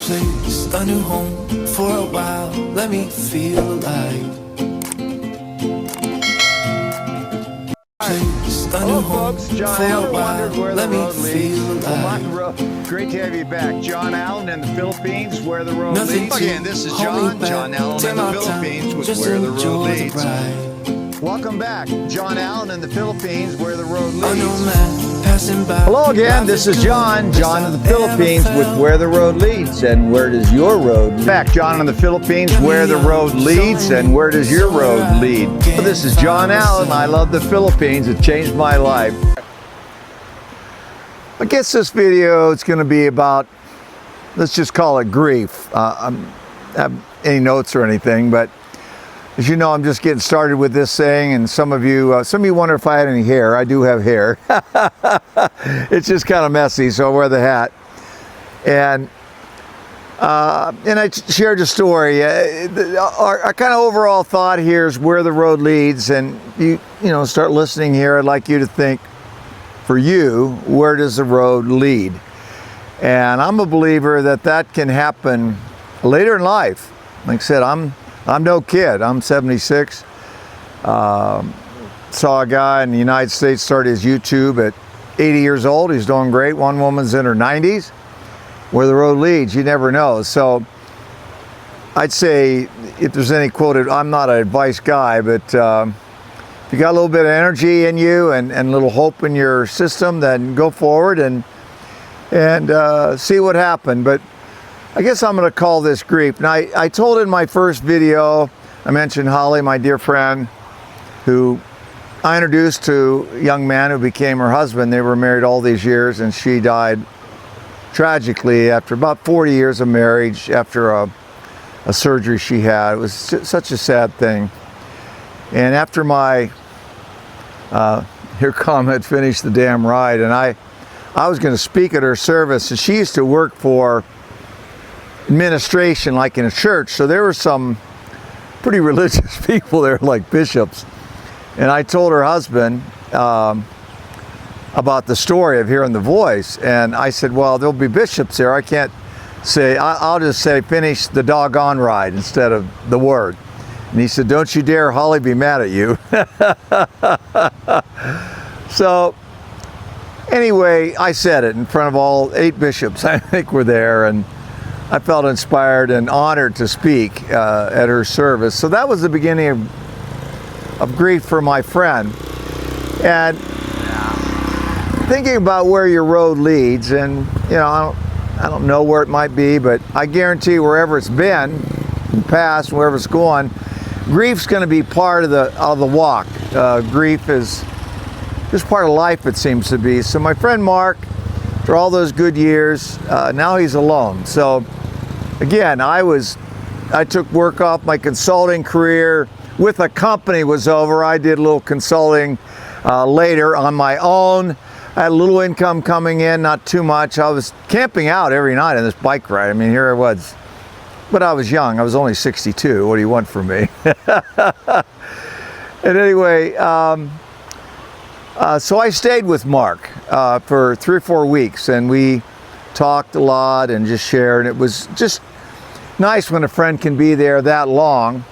place, a new home for a while. Let me feel alive. Hello folks, John Allen wondered where the road leads. Great to have you back. John Allen in the Philippines, where the road leads. Again, this is John Allen in the Philippines with Where the Road Leads. Welcome back. John Allen in the Philippines, where the road leads. Hello again, this is John in the Philippines with Where the Road Leads. And where does your road lead? Back, John in the Philippines, where the road leads, and where does your road lead? Well, this is John Allen. I love the Philippines. It changed my life. I guess this video is going to be about, let's just call it grief. I don't have any notes or anything, but as you know, I'm just getting started with this thing, and some of you wonder if I had any hair. I do have hair. It's just kind of messy, so I wear the hat. And I shared a story. Our kind of overall thought here is where the road leads, and you know, start listening here. I'd like you to think, for you, where does the road lead? And I'm a believer that that can happen later in life. Like I said, I'm no kid. I'm 76. Saw a guy in the United States start his YouTube at 80 years old. He's doing great. One woman's in her 90s. Where the road leads, you never know. So I'd say, if there's any quoted, I'm not an advice guy, but if you got a little bit of energy in you and a little hope in your system, then go forward and see what happened. But I guess I'm going to call this grief. Now, I told in my first video, I mentioned Holly, my dear friend, who I introduced to a young man who became her husband. They were married all these years, and she died tragically after about 40 years of marriage, after a surgery she had. It was such a sad thing. And after my, here comment, finished the damn ride, and I was going to speak at her service, and she used to work for administration, like in a church, so there were some pretty religious people there, like bishops. And I told her husband about the story of hearing the voice, and I said, well, there'll be bishops there. I can't say, I'll just say finish the doggone ride instead of the word. And he said, don't you dare Holly be mad at you. So anyway, I said it in front of all 8 bishops, I think, were there, and I felt inspired and honored to speak at her service. So that was the beginning of grief for my friend. And thinking about where your road leads, and you know, I don't know where it might be, but I guarantee wherever it's been in the past, wherever it's going, grief's going to be part of the walk. Grief is just part of life, it seems to be. So my friend Mark, for all those good years, now he's alone. So again, I took work off. My consulting career with a company was over. I did a little consulting later on my own. I had a little income coming in, not too much. I was camping out every night on this bike ride. I mean, here I was. But I was young. I was only 62. What do you want from me? And anyway, so I stayed with Mark for 3 or 4 weeks, and we talked a lot and just shared. It was just nice when a friend can be there that long.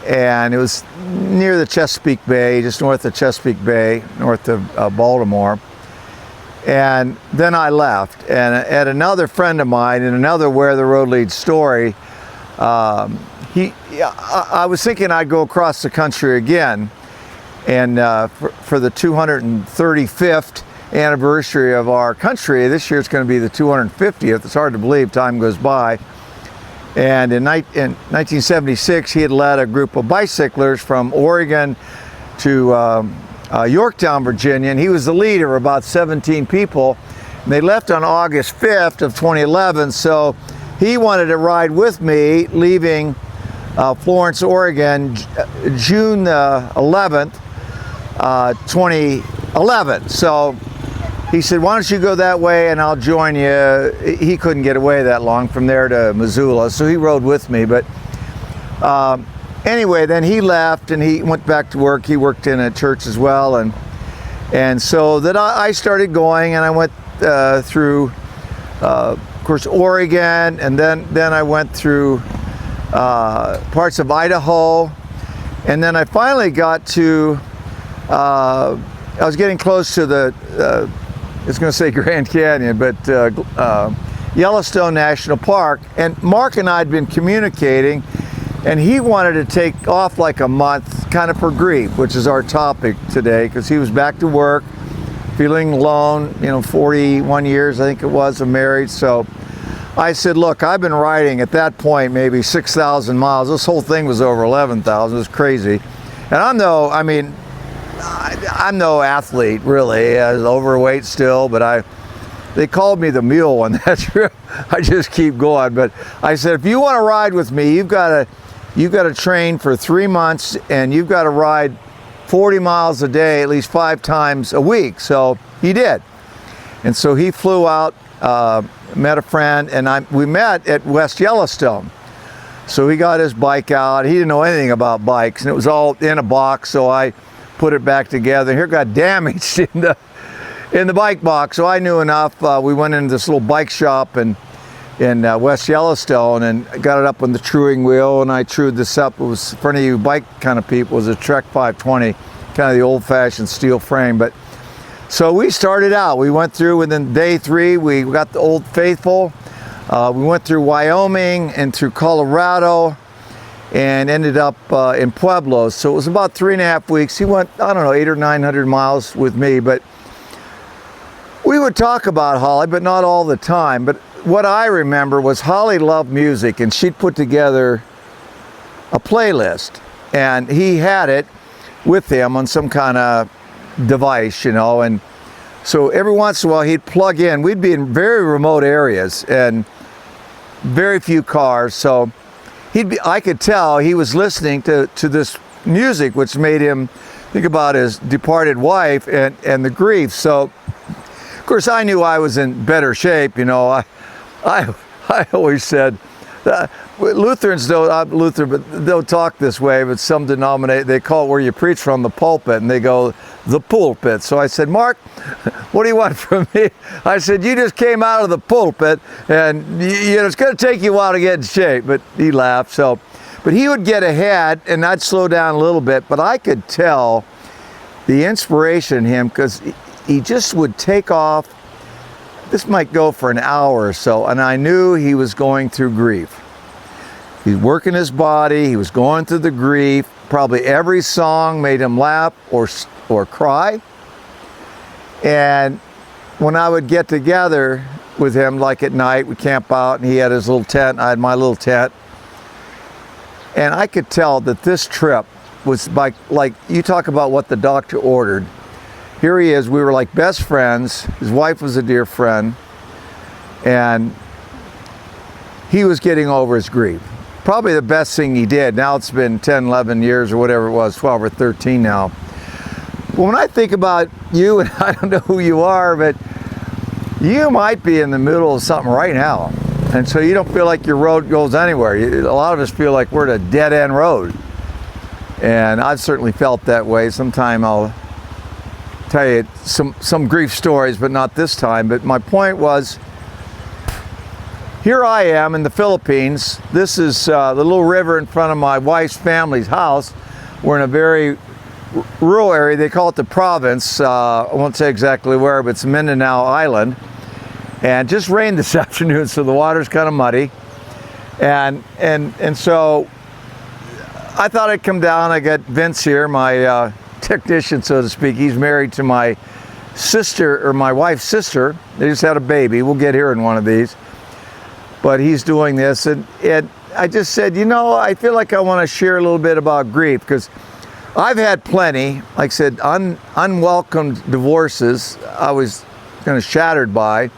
And it was near the Chesapeake Bay, just north of Chesapeake Bay, north of Baltimore. And then I left, and at another friend of mine, in another Where the Road Leads story, I was thinking I'd go across the country again, and for the 235th anniversary of our country. This year it's going to be the 250th. It's hard to believe, time goes by. And in 1976, he had led a group of bicyclers from Oregon to Yorktown, Virginia, and he was the leader of about 17 people. And they left on August 5th of 2011, so he wanted to ride with me, leaving Florence, Oregon, June 11th, 2011. So he said, why don't you go that way and I'll join you. He couldn't get away that long from there to Missoula, so he rode with me. But anyway, then he left and he went back to work. He worked in a church as well, and so that I started going, and I went through course, Oregon, and then I went through parts of Idaho, and then I finally got to, I was getting close to the, I was going to say Grand Canyon, but Yellowstone National Park, and Mark and I had been communicating, and he wanted to take off like a month, kind of for grief, which is our topic today, because he was back to work, feeling alone, 41 years, I think it was, of marriage. So I said, look, I've been riding at that point maybe 6,000 miles. This whole thing was over 11,000. It was crazy. And I'm no athlete, really. I was overweight still, but they called me the mule on that trip. I just keep going. But I said, if you want to ride with me, you've got to train for 3 months, and you've got to ride 40 miles a day, at least 5 times a week. So he did. And so he flew out, met a friend, and we met at West Yellowstone. So he got his bike out. He didn't know anything about bikes, and it was all in a box, so I put it back together. Here it got damaged in the bike box, so I knew enough. We went into this little bike shop in West Yellowstone and got it up on the truing wheel, and I trued this up. It was, for any of you bike kind of people, it was a Trek 520, kind of the old-fashioned steel frame. But so we started out. We went through, within day 3, we got the Old Faithful. We went through Wyoming and through Colorado and ended up in Pueblo. So it was about 3.5 weeks. He went, 800 or 900 miles with me, but we would talk about Holly, but not all the time. But what I remember was Holly loved music, and she'd put together a playlist, and he had it with him on some kind of device, and so every once in a while he'd plug in. We'd be in very remote areas and very few cars, so I could tell he was listening to this music, which made him think about his departed wife and the grief. So of course I knew I was in better shape. I always said Lutherans don't, but they'll talk this way, but some they call it where you preach from, the pulpit, and they go the pulpit. So I said, Mark, what do you want from me? I said, you just came out of the pulpit, and it's going to take you a while to get in shape. But he laughed. But he would get ahead, and I'd slow down a little bit, but I could tell the inspiration in him, because he just would take off. This might go for an hour or so, and I knew he was going through grief. He's working his body, he was going through the grief. Probably every song made him laugh or cry. And when I would get together with him, like at night, we'd camp out, and he had his little tent, I had my little tent. And I could tell that this trip was like you talk about what the doctor ordered. Here he is, we were like best friends. His wife was a dear friend, and he was getting over his grief. Probably the best thing he did. Now it's been 10, 11 years or whatever it was, 12 or 13 now. But when I think about you, and I don't know who you are, but you might be in the middle of something right now. And so you don't feel like your road goes anywhere. A lot of us feel like we're at a dead-end road. And I've certainly felt that way. Sometime I'll tell you some grief stories, but not this time. But my point was, here I am in the Philippines. This is the little river in front of my wife's family's house. We're in a very rural area. They call it the province. I won't say exactly where, but it's Mindanao Island. And just rained this afternoon, so the water's kind of muddy. And so I thought I'd come down. I got Vince here, my technician, so to speak. He's married to my sister, or my wife's sister. They just had a baby. We'll get here in one of these. But he's doing this, and I just said, I feel like I want to share a little bit about grief, because I've had plenty, like I said, unwelcomed divorces I was kind of shattered by.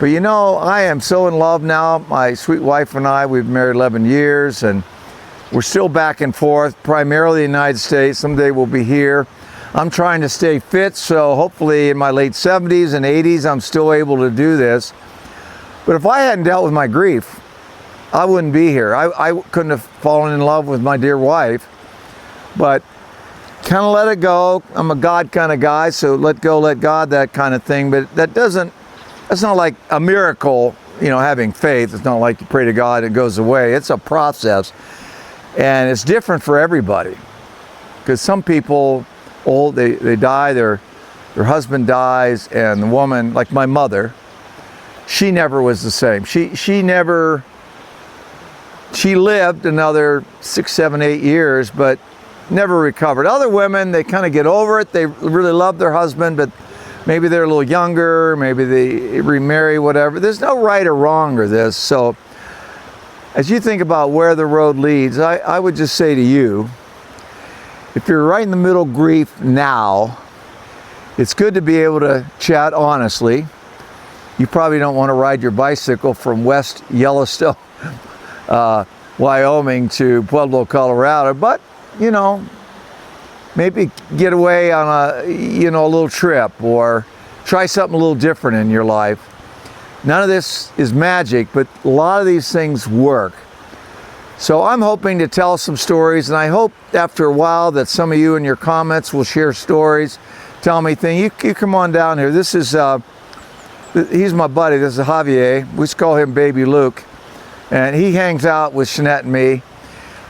But I am so in love now. My sweet wife and I, we've been married 11 years, and we're still back and forth, primarily in the United States. Someday we'll be here. I'm trying to stay fit, so hopefully in my late 70s and 80s, I'm still able to do this. But if I hadn't dealt with my grief, I wouldn't be here. I couldn't have fallen in love with my dear wife. But kind of let it go. I'm a God kind of guy, so let go, let God, that kind of thing. But that's not like a miracle having faith. It's not like you pray to God, it goes away. It's a process. And it's different for everybody. Because some people, they die, their husband dies, and the woman, like my mother, she never was the same. She lived another 6, 7, 8 years, but never recovered. Other women, they kind of get over it. They really love their husband, but maybe they're a little younger, maybe they remarry, whatever. There's no right or wrong to this. So as you think about where the road leads, I would just say to you, if you're right in the middle of grief now, it's good to be able to chat honestly. You probably don't want to ride your bicycle from West Yellowstone, Wyoming to Pueblo, Colorado, but maybe get away on a little trip or try something a little different in your life. None of this is magic, but a lot of these things work. So I'm hoping to tell some stories, and I hope after a while that some of you in your comments will share stories, tell me things. You come on down here. This is, he's my buddy. This is Javier. We just call him Baby Luke. And he hangs out with Shanette and me.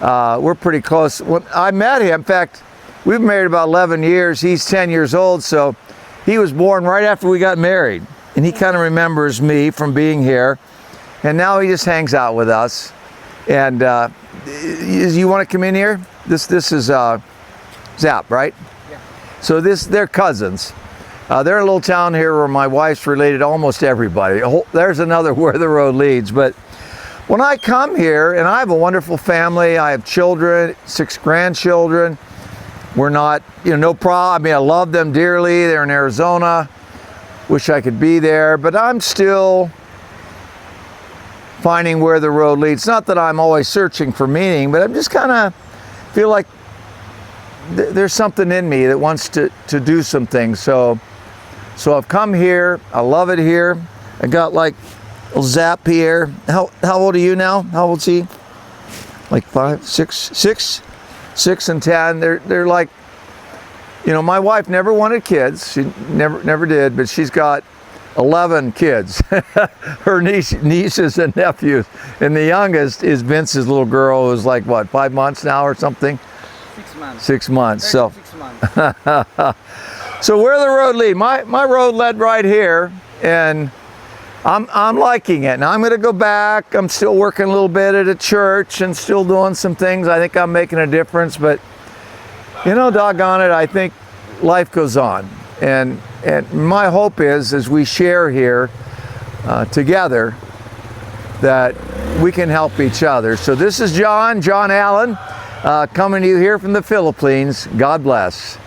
We're pretty close. When I met him, in fact, we've been married about 11 years. He's 10 years old, so he was born right after we got married. And he kind of remembers me from being here. And now he just hangs out with us. And you want to come in here? This is Zap, right? Yeah. So they're cousins. They're in a little town here where my wife's related to almost everybody. There's another where the road leads. But when I come here, and I have a wonderful family, I have children, 6 grandchildren. We're not, no problem. I mean, I love them dearly. They're in Arizona. Wish I could be there, but I'm still finding where the road leads. Not that I'm always searching for meaning, but I'm just kind of feel like there's something in me that wants to do some things. So I've come here. I love it here. I got like a Zap here. How old are you now? How old's he? Like 5, 6 and 10. They're like, my wife never wanted kids. She never did, but she's got 11 kids, her nieces and nephews. And the youngest is Vince's little girl, who's like, what, 5 months now or something? 6 months. 6 months. So, 6 months. So where the road lead? My road led right here, and I'm liking it. Now I'm going to go back. I'm still working a little bit at a church and still doing some things. I think I'm making a difference, but doggone it, I think life goes on. And my hope is, as we share here together, that we can help each other. So this is John Allen, coming to you here from the Philippines. God bless.